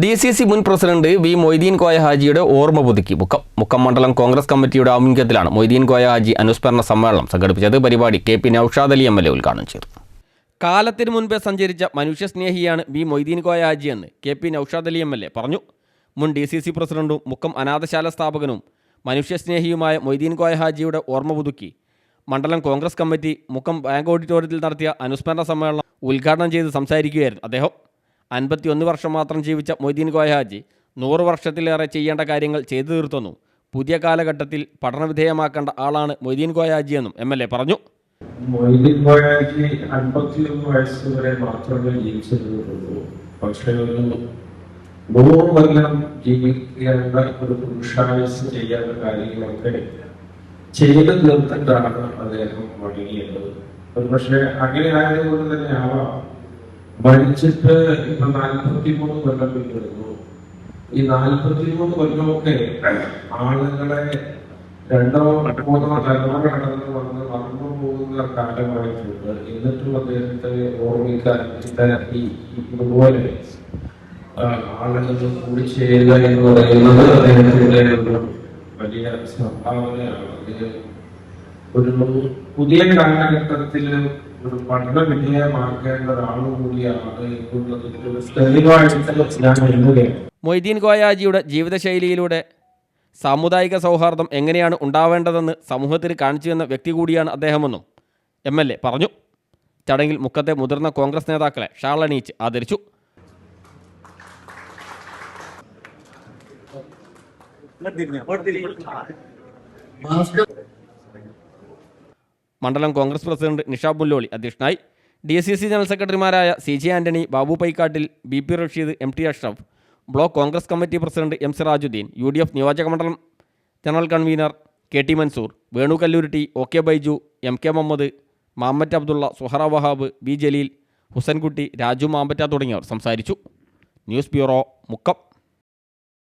DCC മുൻ president V Moideen Koya ഹാജിയുടെ ഓർമ്മ പുതുക്കി മുക്കം മണ്ഡലം കോൺഗ്രസ് കമ്മിറ്റിയുടെ ആഭിമുഖ്യത്തിലാണ് മൊയ്തീൻ കോയ ഹാജി അനുസ്മരണ സമ്മേളനം സംഘടിപ്പിച്ചത്. പരിപാടി KP നൌഷാദ് അലി MLA ഉദ്ഘാടനം ചെയ്തു. കാലത്തിന് മുൻപേ സഞ്ചരിച്ച മനുഷ്യസ്നേഹിയാണ് വി മൊയ്തീൻ കോയ ഹാജി എന്ന് KP നൌഷാദ് അലി MLA പറഞ്ഞു. മുൻ DCC പ്രസിഡന്റും മുക്കം അനാഥശാല സ്ഥാപകനും മനുഷ്യസ്നേഹിയുമായ മൊയ്തീൻ കോയ ഹാജിയുടെ ഓർമ്മ പുതുക്കി മണ്ഡലം കോൺഗ്രസ് കമ്മിറ്റി മുക്കം ബാങ്ക് ഓഡിറ്റോറിയത്തിൽ നടത്തിയ അനുസ്മരണ സമ്മേളനം ഉദ്ഘാടനം ചെയ്ത് സംസാരിക്കുകയായിരുന്നു അദ്ദേഹം. 51 വർഷം മാത്രം ജീവിച്ച മൊയ്തീൻ കോയ ഹാജി 100 വർഷത്തിലേറെ ചെയ്യേണ്ട കാര്യങ്ങൾ ചെയ്തു തീർത്തെന്നും പുതിയ കാലഘട്ടത്തിൽ പഠനവിധേയമാക്കേണ്ട ആളാണ് മൊയ്തീൻ കോയ ഹാജിയെന്നും MLA പറഞ്ഞു. മൊയ്തീൻ കോയ ഹാജി 51 വയസ്സ് വരെ മാത്രമേ ജീവിച്ചിരുന്നുള്ളൂ. പക്ഷേ 100 കൊല്ലം ജീവിക്കേണ്ട ഒരു പുരുഷായുസ് ചെയ്യാത്ത കാര്യങ്ങളൊക്കെ ചെയ്ത് തീർത്തിട്ടാണ് അദ്ദേഹം മടങ്ങിയത്. പക്ഷെ അങ്ങനെ ആയതുകൊണ്ട് തന്നെ ആവാം മരിച്ചിട്ട് ഇപ്പൊ 43 കൊല്ലം പിന്നിടുന്നു. ഈ 43 കൊല്ലമൊക്കെ ആളുകളെ 2-3 തലമുറ കടന്നു വന്ന് മറന്നു പോകുന്ന കാലമായിട്ടുണ്ട്. എന്നിട്ടും അദ്ദേഹത്തെ ഓർമ്മിക്കാൻ ഇതുപോലെ ആളുകൾ കൂടിച്ചേരുക എന്ന് പറയുന്നത് അദ്ദേഹത്തിന്റെ ഒരു വലിയ സംഭാവനയാണ്. ഒരു പുതിയ കാലഘട്ടത്തിൽ ഒരു പഠന വിധേയമാക്കേണ്ട ഒരാളും കൂടിയാണ് എന്നുള്ളത്. മൊയ്തീൻ കോയ ഹാജിയുടെ ജീവിതശൈലിയിലൂടെ സാമുദായിക സൗഹാർദ്ദം എങ്ങനെയാണ് ഉണ്ടാവേണ്ടതെന്ന് സമൂഹത്തിന് കാണിച്ചു തന്ന വ്യക്തി കൂടിയാണ് അദ്ദേഹമെന്നും MLA പറഞ്ഞു. ചടങ്ങിൽ മുക്കത്തെ മുതിർന്ന കോൺഗ്രസ് നേതാക്കളെ ഷാൾ അണിയിച്ച് ആദരിച്ചു. മണ്ഡലം കോൺഗ്രസ് പ്രസിഡന്റ് നിഷാബ് മുല്ലോളി അധ്യക്ഷനായി. DCC ജനറൽ സെക്രട്ടറിമാരായ CJ Antony, Babu Paikkattil, BP Rasheed, MT Ashraf, block Congress committee president M Sirajuddin, UDF നിയോജക മണ്ഡലം general convener KT Mansoor, Venu Kalluritti, OK Baiju, MK Muhammad, Mammat Abdulla, Suhara Wahab, B Jaleel, Husankutty, Raju Mampatta തുടങ്ങിയവർ സംസാരിച്ചു. News bureau, Mukkam.